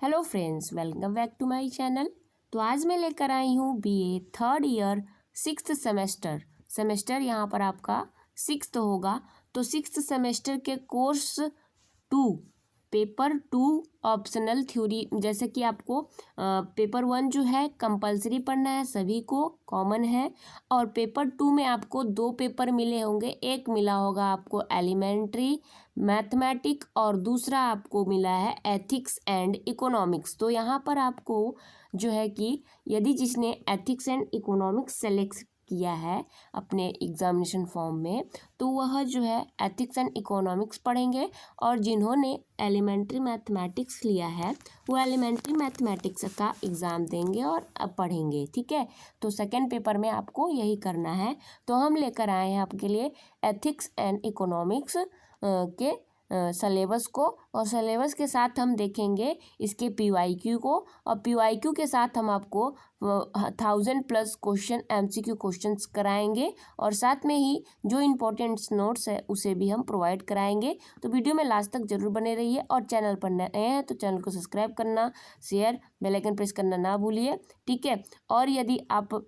Hello friends, welcome back to my channel. तो आज मैं लेकर आई हूँ BA third year sixth semester यहाँ पर आपका सिक्स्थ होगा। तो सिक्स्थ सेमेस्टर के कोर्स 2 पेपर 2 ऑप्शनल थ्योरी, जैसे कि आपको पेपर 1 जो है कंपलसरी पढ़ना है, सभी को कॉमन है। और पेपर 2 में आपको 2 पेपर मिले होंगे, एक मिला होगा आपको एलिमेंट्री मैथमेटिक और दूसरा आपको मिला है एथिक्स एंड इकोनॉमिक्स। तो यहाँ पर आपको जो है कि यदि जिसने एथिक्स एंड इकोनॉमिक्स सेलेक्ट किया है अपने एग्जामिनेशन फॉर्म में, तो वह जो है एथिक्स एंड इकोनॉमिक्स पढ़ेंगे। और जिन्होंने एलिमेंट्री मैथमेटिक्स लिया है वो एलिमेंट्री मैथमेटिक्स का एग्ज़ाम देंगे और पढ़ेंगे। ठीक है, तो सेकेंड पेपर में आपको यही करना है। तो हम लेकर आए हैं आपके लिए एथिक्स एंड इकोनॉमिक्स के सलेबस को, और सलेबस के साथ हम देखेंगे इसके पीवाईक्यू को, और पीवाईक्यू के साथ हम आपको 1000+ क्वेश्चन MCQ क्वेश्चंस कराएंगे, और साथ में ही जो इम्पोर्टेंट नोट्स है उसे भी हम प्रोवाइड कराएंगे। तो वीडियो में लास्ट तक जरूर बने रहिए, और चैनल पर नए हैं तो चैनल को सब्सक्राइब करना, शेयर, बेल आइकन प्रेस करना ना भूलिए। ठीक है, और यदि आप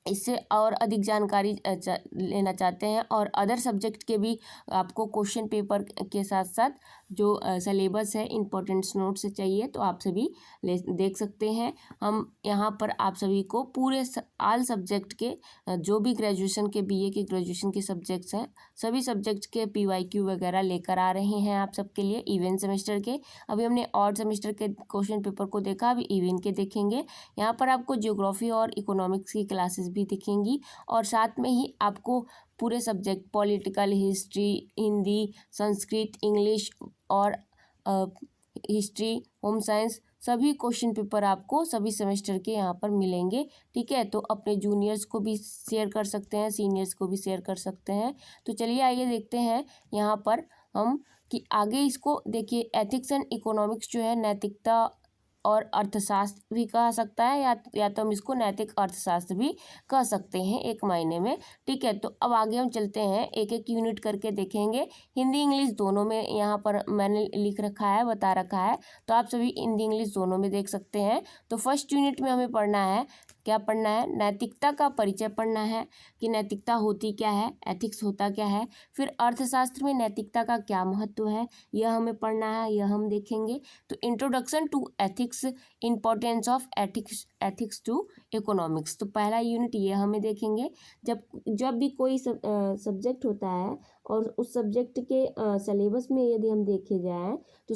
इससे और अधिक जानकारी लेना चाहते हैं और अदर सब्जेक्ट के भी आपको क्वेश्चन पेपर के साथ साथ जो सलेबस है इम्पोर्टेंट्स नोट से चाहिए, तो आप सभी देख सकते हैं। हम यहाँ पर आप सभी को पूरे ऑल सब्जेक्ट के जो भी ग्रेजुएशन के बीए के ग्रेजुएशन के सब्जेक्ट्स हैं, सभी सब्जेक्ट के पीवाईक्यू वगैरह लेकर आ रहे हैं आप सबके लिए इवन सेमेस्टर के। अभी हमने ऑड सेमेस्टर के क्वेश्चन पेपर को देखा, अभी इवन के देखेंगे। यहाँ पर आपको ज्योग्राफी और इकोनॉमिक्स की क्लासेस भी दिखेंगी, और साथ में ही आपको पूरे subject political, history, Hindi, Sanskrit, English और हिस्ट्री, होम साइंस, सभी क्वेश्चन पेपर आपको सभी सेमेस्टर के यहाँ पर मिलेंगे। ठीक है, तो अपने जूनियर्स को भी शेयर कर सकते हैं, सीनियर्स को भी शेयर कर सकते हैं। तो चलिए आइए देखते हैं यहाँ पर हम कि आगे इसको देखिए। एथिक्स एंड इकोनॉमिक्स जो है नैतिकता और अर्थशास्त्र भी कह सकता है, या तो हम इसको नैतिक अर्थशास्त्र भी कह सकते हैं एक मायने में। ठीक है, तो अब आगे हम चलते हैं, एक एक यूनिट करके देखेंगे। हिंदी इंग्लिश दोनों में यहाँ पर मैंने लिख रखा है, बता रखा है, तो आप सभी हिंदी इंग्लिश दोनों में देख सकते हैं। तो फर्स्ट यूनिट में हमें पढ़ना है, क्या पढ़ना है? नैतिकता का परिचय पढ़ना है कि नैतिकता होती क्या है, एथिक्स होता क्या है। फिर अर्थशास्त्र में नैतिकता का क्या महत्व है, यह हमें पढ़ना है, यह हम देखेंगे। तो introduction to ethics, importance of ethics to economics, तो पहला यूनिट ये हमें देखेंगे। जब भी कोई सब्जेक्ट होता है और उस सब्जेक्ट के सिलेबस में यदि हम देखे जाएं, तो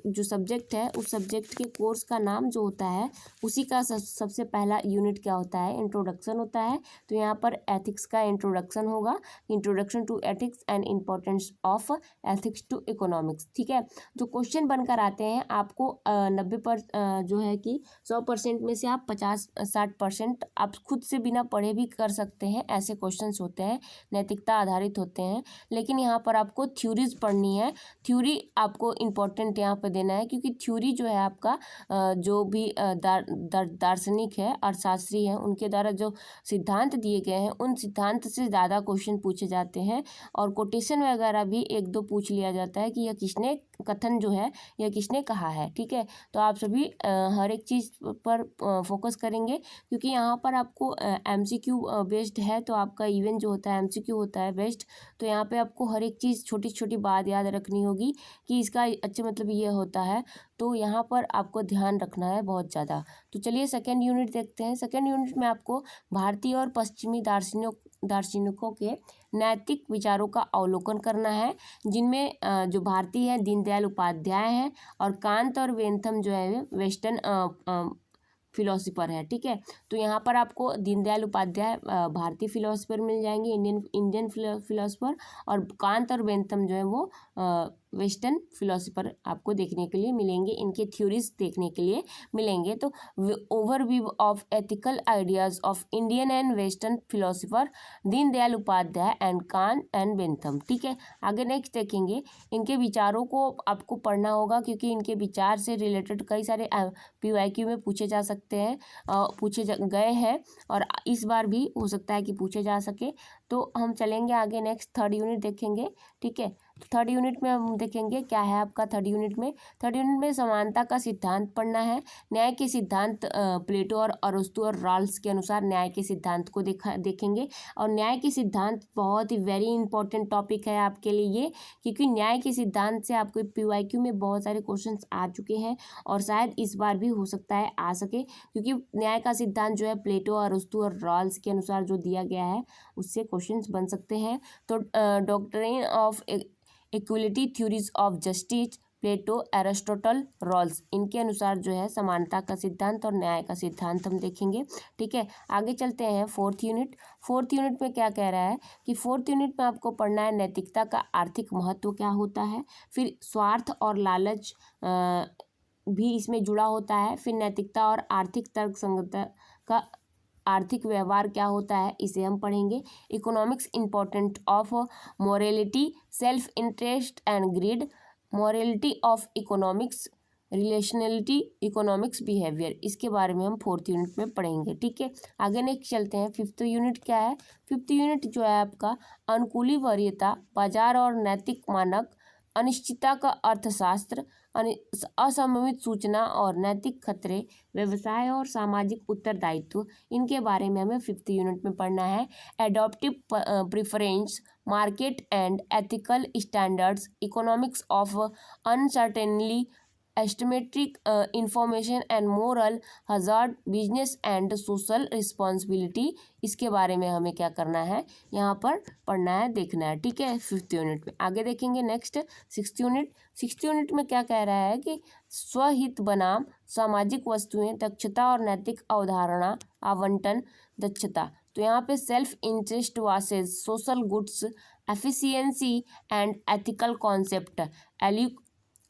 जो सब्जेक्ट है उस सब्जेक्ट के कोर्स का नाम जो होता है उसी का सबसे पहला यूनिट क्या होता है? इंट्रोडक्शन होता है। तो यहाँ पर एथिक्स का इंट्रोडक्शन होगा, introduction to ethics and importance of ethics to economics. ठीक है, जो क्वेश्चन बनकर आते हैं आपको 90% जो है कि 100% में से आप 50-60% आप खुद से बिना पढ़े भी कर सकते हैं, ऐसे क्वेश्चंस होते हैं, नैतिकता आधारित होते हैं। लेकिन यहाँ पर आपको थ्योरीज पढ़नी है, थ्योरी आपको इम्पोर्टेंट यहाँ पर देना है, क्योंकि थ्योरी जो है आपका जो भी दार्शनिक है, अर्थशास्त्री हैं, उनके द्वारा जो सिद्धांत दिए गए हैं उन सिद्धांत से ज़्यादा क्वेश्चन पूछे जाते हैं, और कोटेशन वगैरह भी 1-2 पूछ लिया जाता है कि यह किसने कथन जो है यह किसने कहा है। ठीक है, तो आप सभी हर एक चीज़ पर फोकस करेंगे, क्योंकि यहाँ पर आपको MCQ बेस्ड है, तो आपका इवन जो होता है MCQ होता है बेस्ड। तो यहाँ पे आपको हर एक चीज़ छोटी छोटी बात याद रखनी होगी कि इसका अच्छा मतलब ये होता है, तो यहाँ पर आपको ध्यान रखना है बहुत ज़्यादा। तो चलिए सेकेंड यूनिट देखते हैं। सेकेंड यूनिट में आपको भारतीय और पश्चिमी दार्शनिकों के नैतिक विचारों का अवलोकन करना है, जिनमें जो भारतीय है दीनदयाल उपाध्याय हैं, और कांत और वेंथम जो है वेस्टर्न फिलोसफर है। ठीक है, तो यहाँ पर आपको दीनदयाल उपाध्याय भारतीय फिलोसफर मिल जाएंगे, इंडियन फिलोसफर, और कांत और बेंथम जो है वो वेस्टर्न फिलोसफर आपको देखने के लिए मिलेंगे, इनके थ्योरीज देखने के लिए मिलेंगे। तो overview of ethical ideas of Indian and western philosopher Deendayal Upadhyay and Kant and Bentham. ठीक है, आगे नेक्स्ट देखेंगे, इनके विचारों को आपको पढ़ना होगा, क्योंकि इनके विचार से रिलेटेड कई सारे PYQ में पूछे जा सकते हैं, गए हैं, और इस बार भी हो सकता है कि पूछे जा सके। तो हम चलेंगे आगे, नेक्स्ट थर्ड यूनिट देखेंगे। ठीक है, थर्ड यूनिट में हम देखेंगे क्या है आपका थर्ड यूनिट में समानता का सिद्धांत पढ़ना है। न्याय के सिद्धांत प्लेटो और अरस्तु और रॉल्स के अनुसार न्याय के सिद्धांत को देखेंगे। और न्याय के सिद्धांत बहुत ही वेरी इंपॉर्टेंट टॉपिक है आपके लिए ये, क्योंकि न्याय के सिद्धांत से आपको PYQ में बहुत सारे क्वेश्चंस आ चुके हैं और शायद इस बार भी हो सकता है आ सके, क्योंकि न्याय का सिद्धांत जो है प्लेटो अरस्तु और रॉल्स के अनुसार जो दिया गया है उससे क्वेश्चंस बन सकते हैं। तो doctrine of equality, theories of justice, Plato, Aristotle, Rawls, इनके अनुसार जो है समानता का सिद्धांत और न्याय का सिद्धांत हम देखेंगे। ठीक है, आगे चलते हैं फोर्थ यूनिट में क्या कह रहा है कि फोर्थ यूनिट में आपको पढ़ना है नैतिकता का आर्थिक महत्व क्या होता है, फिर स्वार्थ और लालच भी इसमें जुड़ा होता है, फिर नैतिकता और आर्थिक तर्कसंगतता का आर्थिक व्यवहार क्या होता है इसे हम पढ़ेंगे। Economics important of morality, self interest and greed, morality of economics, relationality, economics behaviour, इसके बारे में हम फोर्थ यूनिट में पढ़ेंगे। ठीक है, आगे नेक्स्ट चलते हैं। फिफ्थ यूनिट क्या है? फिफ्थ यूनिट जो है आपका अनुकूली वरीयता, बाजार और नैतिक मानक, अनिश्चितता का अर्थशास्त्र, असममित सूचना और नैतिक खतरे, व्यवसाय और सामाजिक उत्तरदायित्व, इनके बारे में हमें फिफ्थ यूनिट में पढ़ना है। Adaptive preference, market and ethical standards, economics of uncertainty, asymmetric information and moral hazard, business and social responsibility, इसके बारे में हमें क्या करना है यहाँ पर पढ़ना है, देखना है। ठीक है, फिफ्थ यूनिट में आगे देखेंगे। नेक्स्ट सिक्स्थ यूनिट में क्या कह रहा है कि स्वहित बनाम सामाजिक वस्तुएं, दक्षता और नैतिक अवधारणा, आवंटन दक्षता, तो यहाँ पे self interest versus social goods, efficiency and ethical concept,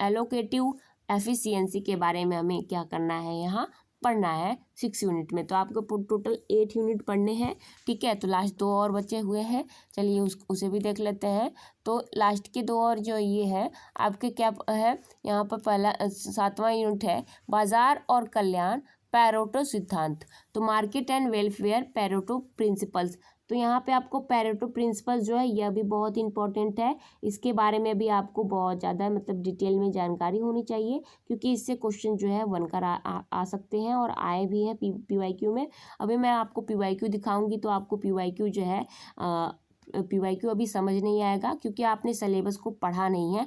allocative efficiency के बारे में हमें क्या करना है यहाँ पढ़ना है सिक्स यूनिट में। तो आपको टोटल 8 यूनिट पढ़ने हैं। ठीक है, तो लास्ट 2 और बचे हुए हैं, चलिए उसे भी देख लेते हैं। तो लास्ट के 2 और जो ये है आपके क्या है यहाँ पर, पहला 7वां यूनिट है बाजार और कल्याण, पैरेटो सिद्धांत, तो market and welfare, Pareto principles, तो यहाँ पे आपको पैरेटो प्रिंसिपल्स जो है यह भी बहुत इंपॉर्टेंट है, इसके बारे में भी आपको बहुत ज़्यादा मतलब डिटेल में जानकारी होनी चाहिए, क्योंकि इससे क्वेश्चन जो है बनकर आ सकते हैं और आए भी हैं PYQ में। अभी मैं आपको PYQ दिखाऊंगी तो आपको PYQ जो है PYQ अभी समझ नहीं आएगा, क्योंकि आपने सिलेबस को पढ़ा नहीं है।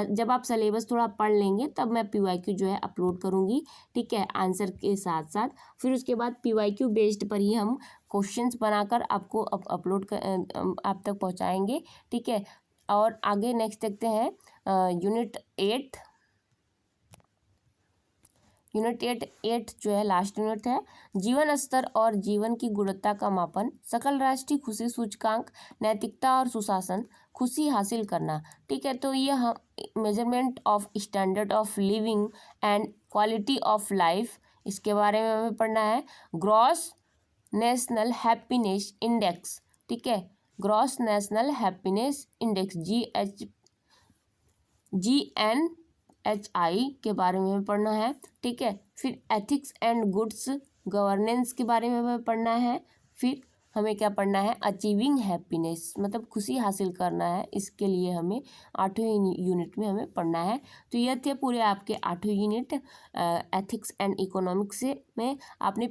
जब आप सिलेबस थोड़ा पढ़ लेंगे तब मैं PYQ जो है अपलोड करूँगी। ठीक है, आंसर के साथ साथ फिर उसके बाद PYQ बेस्ड पर ही हम क्वेश्चंस बनाकर आपको अपलोड कर आप तक पहुँचाएंगे। ठीक है, और आगे नेक्स्ट देखते हैं यूनिट 8 जो है लास्ट यूनिट है, जीवन स्तर और जीवन की गुणवत्ता का मापन, सकल राष्ट्रीय खुशी सूचकांक, नैतिकता और सुशासन, खुशी हासिल करना। ठीक है, तो ये हम measurement of standard of living and quality of life, इसके बारे में हमें पढ़ना है। ग्रॉस नेशनल हैप्पीनेस इंडेक्स, ठीक है, gross national happiness index GNHI के बारे में पढ़ना है। ठीक है, फिर एथिक्स एंड गुड्स गवर्नेंस के बारे में हमें पढ़ना है। फिर हमें क्या पढ़ना है, अचीविंग हैप्पीनेस, मतलब खुशी हासिल करना है, इसके लिए हमें 8वें यूनिट में हमें पढ़ना है। तो ये थे पूरे आपके 8वें यूनिट एथिक्स एंड इकोनॉमिक्स से में। आपने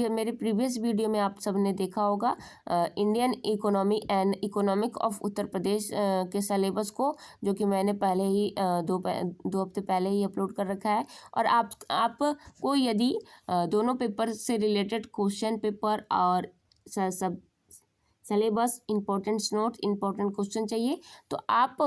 मेरे प्रीवियस वीडियो में आप सबने देखा होगा Indian economy and economic of Uttar Pradesh के सिलेबस को, जो कि मैंने पहले ही 2 हफ्ते पहले ही अपलोड कर रखा है। और आपको यदि दोनों पेपर से रिलेटेड क्वेश्चन पेपर और सब syllabus, important note, important question चाहिए तो आप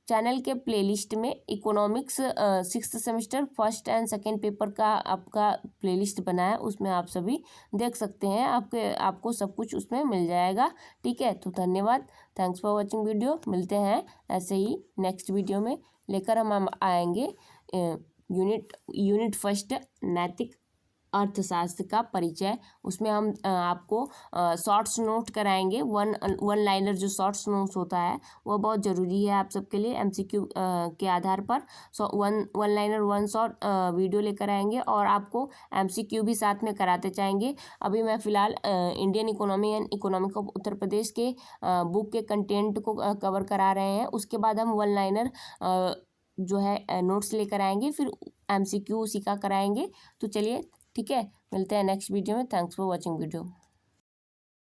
चैनल के प्लेलिस्ट में economics 6th semester first and second paper का आपका प्लेलिस्ट बना है, उसमें आप सभी देख सकते हैं, आपको सब कुछ उसमें मिल जाएगा। ठीक है, तो धन्यवाद, थैंक्स फॉर वॉचिंग वीडियो। मिलते हैं ऐसे ही नेक्स्ट वीडियो में लेकर हम आएंगे यूनिट फर्स्ट नैतिक अर्थशास्त्र का परिचय। उसमें हम आपको शॉर्ट्स नोट कराएंगे। वन लाइनर जो शॉर्ट्स नोट्स होता है वो बहुत ज़रूरी है आप सबके लिए एमसीक्यू के आधार पर। One liner one short video लेकर आएंगे और आपको एमसीक्यू भी साथ में कराते जाएंगे। अभी मैं फ़िलहाल Indian economy and economic of Uttar Pradesh के बुक के कंटेंट को कवर करा रहे हैं। उसके बाद हम वन लाइनर जो है नोट्स लेकर आएंगे, फिर एमसीक्यू उसी का कराएंगे। तो चलिए ठीक है, मिलते हैं नेक्स्ट वीडियो में। Thanks for watching video.